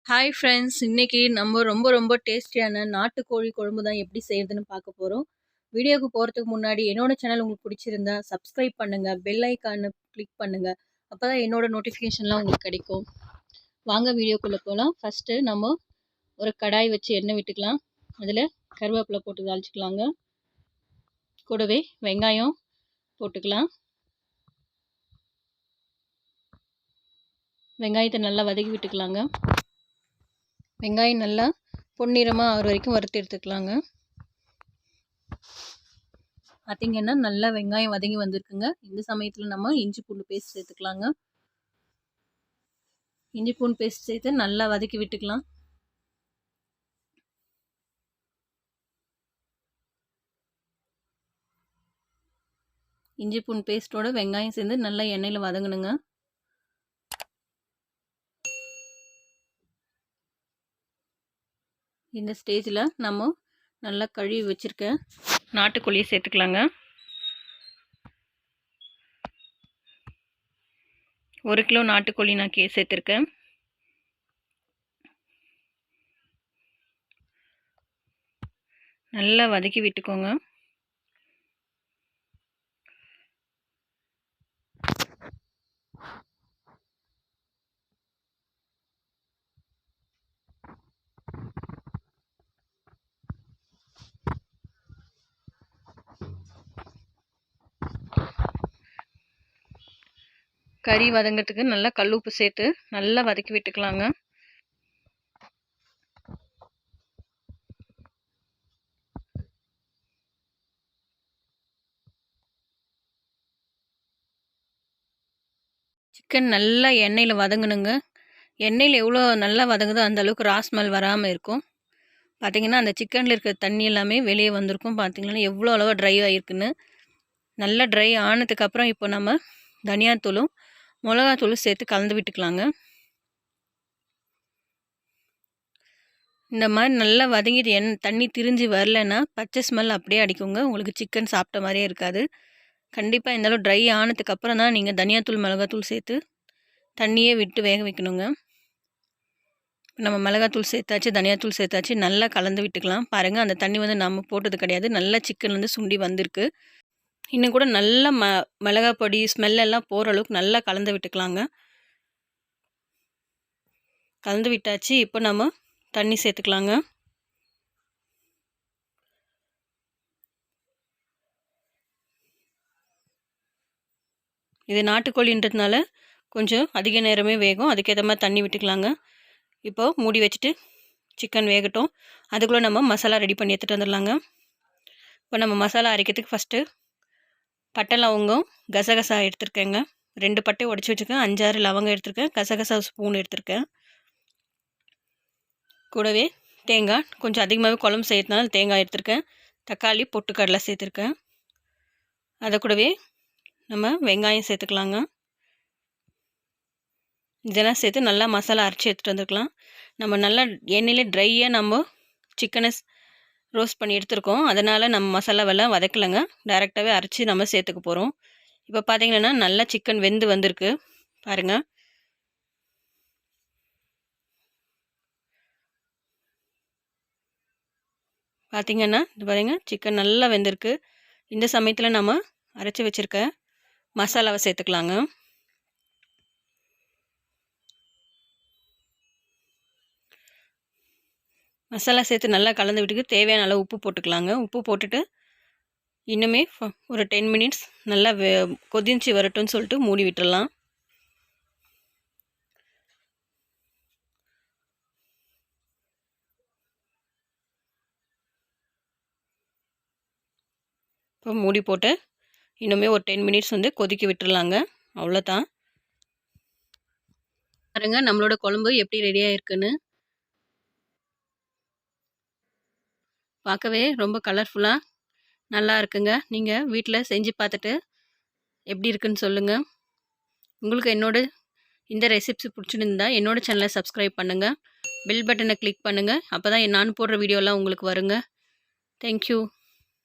Hi friends, இன்னைக்கு நம்ம ரொம்ப டேஸ்டியான நாட்டுக்கோழி குழம்பு தான் எப்படி செய்யறதுன்னு பார்க்க போகிறோம். வீடியோக்கு போகிறதுக்கு முன்னாடி என்னோட சேனல் உங்களுக்கு பிடிச்சிருந்தா சப்ஸ்கிரைப் பண்ணுங்கள், பெல் ஐக்கானை கிளிக் பண்ணுங்கள். அப்போ தான் என்னோட நோட்டிஃபிகேஷன்லாம் உங்களுக்கு கிடைக்கும். வாங்க வீடியோக்குள்ளே போகலாம். ஃபஸ்ட்டு நம்ம ஒரு கடாய் வச்சு எண்ணெய் விட்டுக்கலாம். அதில் கருவேப்பிலை போட்டு தாளிச்சிக்கலாங்க. கூடவே வெங்காயம் போட்டுக்கலாம். வெங்காயத்தை நல்லா வதக்கி விட்டுக்கலாங்க. வெங்காயம் நல்லா பொன்னிறமாக ஆகிற வரைக்கும் வறுத்து எடுத்துக்கலாங்க. பார்த்திங்கன்னா நல்லா வெங்காயம் வதங்கி வந்திருக்குங்க. இந்த சமயத்தில் நம்ம இஞ்சி பூண்டு பேஸ்ட் சேர்த்துக்கலாங்க. இஞ்சி பூண்டு பேஸ்ட் சேர்த்து நல்லா வதக்கி விட்டுக்கலாம். இஞ்சி பூண்டு பேஸ்ட்டோட வெங்காயம் சேர்ந்து நல்லா எண்ணெயில் வதங்கணுங்க. இந்த ஸ்டேஜில் நம்ம நல்லா கழுவி வச்சுருக்க நாட்டுக்கோழியை சேர்த்துக்கலாங்க. 1 கிலோ நாட்டுக்கோழி நான் சேர்த்துருக்கேன். நல்லா வதக்கி விட்டுக்கோங்க. கறி வதங்கிறதுக்கு நல்லா கல்லுப்பு சேர்த்து நல்லா வதக்கி விட்டுக்கலாங்க. சிக்கன் நல்லா எண்ணெயில் வதங்கணுங்க. எண்ணெயில் எவ்வளோ நல்லா வதங்குதோ அந்த அளவுக்கு ரா ஸ்மெல் வராமல் இருக்கும். பார்த்திங்கன்னா அந்த சிக்கனில் இருக்கிற தண்ணி எல்லாமே வெளியே வந்திருக்கும். பார்த்திங்கன்னா எவ்வளோ அளவாக ட்ரை ஆகிருக்குன்னு. நல்லா ட்ரை ஆனதுக்கப்புறம் இப்போ நம்ம தனியாத்தூளும் மிளகாத்தூளும் சேர்த்து கலந்து விட்டுக்கலாங்க. இந்த மாதிரி நல்லா வதங்கிட்டு தண்ணி திரிஞ்சு வரலைன்னா பச்சை ஸ்மெல் அப்படியே அடிக்குங்க. உங்களுக்கு சிக்கன் சாப்பிட்ட மாதிரியே இருக்காது. கண்டிப்பாக இந்தளவு ட்ரை ஆனதுக்கப்புறம் தான் நீங்கள் தனியாத்தூள் மிளகாத்தூள் சேர்த்து தண்ணியே விட்டு வேக வைக்கணுங்க. நம்ம மிளகாத்தூள் சேர்த்தாச்சு, தனியாத்தூள் சேர்த்தாச்சு, நல்லா கலந்து விட்டுக்கலாம். பாருங்கள், அந்த தண்ணி வந்து நம்ம போட்டது கிடையாது. நல்லா சிக்கன் வந்து சுண்டி வந்திருக்கு. இன்னும் கூட நல்லா மிளகா பொடி ஸ்மெல்லெல்லாம் போகிற அளவுக்கு நல்லா கலந்து விட்டுக்கலாங்க. கலந்து விட்டாச்சு. இப்போ நம்ம தண்ணி சேர்த்துக்கலாங்க. இது நாட்டுக்கோழின்றதுனால கொஞ்சம் அதிக நேரமே வேகும். அதுக்கேற்ற மாதிரி தண்ணி விட்டுக்கலாங்க. இப்போது மூடி வச்சுட்டு சிக்கன் வேகட்டும். அதுக்குள்ளே நம்ம மசாலா ரெடி பண்ணி எடுத்துகிட்டு வந்துடலாங்க. இப்போ நம்ம மசாலா அரைக்கிறதுக்கு ஃபஸ்ட்டு பட்டை லவங்கம் கசகசா எடுத்துருக்கேங்க. 2 பட்டை உடச்சி வச்சுருக்கேன். 5-6 லவங்கம் எடுத்துருக்கேன். கசகசா ஸ்பூன் எடுத்துருக்கேன். கூடவே தேங்காய், கொஞ்சம் அதிகமாகவே குழம்பு செய்யறதுனால தேங்காய் எடுத்துருக்கேன். தக்காளி, பொட்டுக்கடலை சேர்த்துருக்கேன். அதை கூடவே நம்ம வெங்காயம் சேர்த்துக்கலாங்க. இதெல்லாம் சேர்த்து நல்லா மசாலா அரைச்சி எடுத்துகிட்டு வந்துருக்கலாம். நம்ம நல்லா எண்ணெயிலே ட்ரையாக நம்ம சிக்கனை ரோஸ்ட் பண்ணி எடுத்துருக்கோம். அதனால் நம்ம மசாலாவெல்லாம் வதக்கலைங்க. டைரெக்டாகவே அரைச்சி நம்ம சேர்த்துக்க போகிறோம். இப்போ பார்த்தீங்கன்னா நல்லா சிக்கன் வெந்து வந்திருக்கு பாருங்கள். பார்த்திங்கன்னா இது பாருங்கள், சிக்கன் நல்லா வெந்திருக்கு. இந்த சமயத்தில் நம்ம அரைச்சி வச்சுருக்க மசாலாவை சேர்த்துக்கலாங்க. மசாலா சேர்த்து நல்லா கலந்து விட்டுக்கு தேவையான அளவு உப்பு போட்டுக்கலாங்க. உப்பு போட்டுட்டு இன்னுமே ஒரு 10 மினிட்ஸ் நல்லா கொதிச்சு வரட்டும்னு சொல்லிட்டு மூடி விட்டுடலாம். இப்போ மூடி போட்டு இன்னுமே ஒரு 10 மினிட்ஸ் வந்து கொதிக்க விட்டுடலாங்க. அவ்வளோதான். பாருங்க நம்மளோட குழம்பு எப்படி ரெடியாக இருக்குன்னு. பார்க்கவே ரொம்ப கலர்ஃபுல்லாக நல்லா இருக்குங்க. நீங்கள் வீட்டில் செஞ்சு பார்த்துட்டு எப்படி இருக்குன்னு சொல்லுங்கள். உங்களுக்கு இந்த ரெசிப்ஸ் பிடிச்சிருந்தா என்னோடய சேனலை சப்ஸ்கிரைப் பண்ணுங்கள். பெல் பட்டனை கிளிக் பண்ணுங்கள். அப்போ தான் நான் போடுற வீடியோலாம் உங்களுக்கு வருங்க. தேங்க்யூ.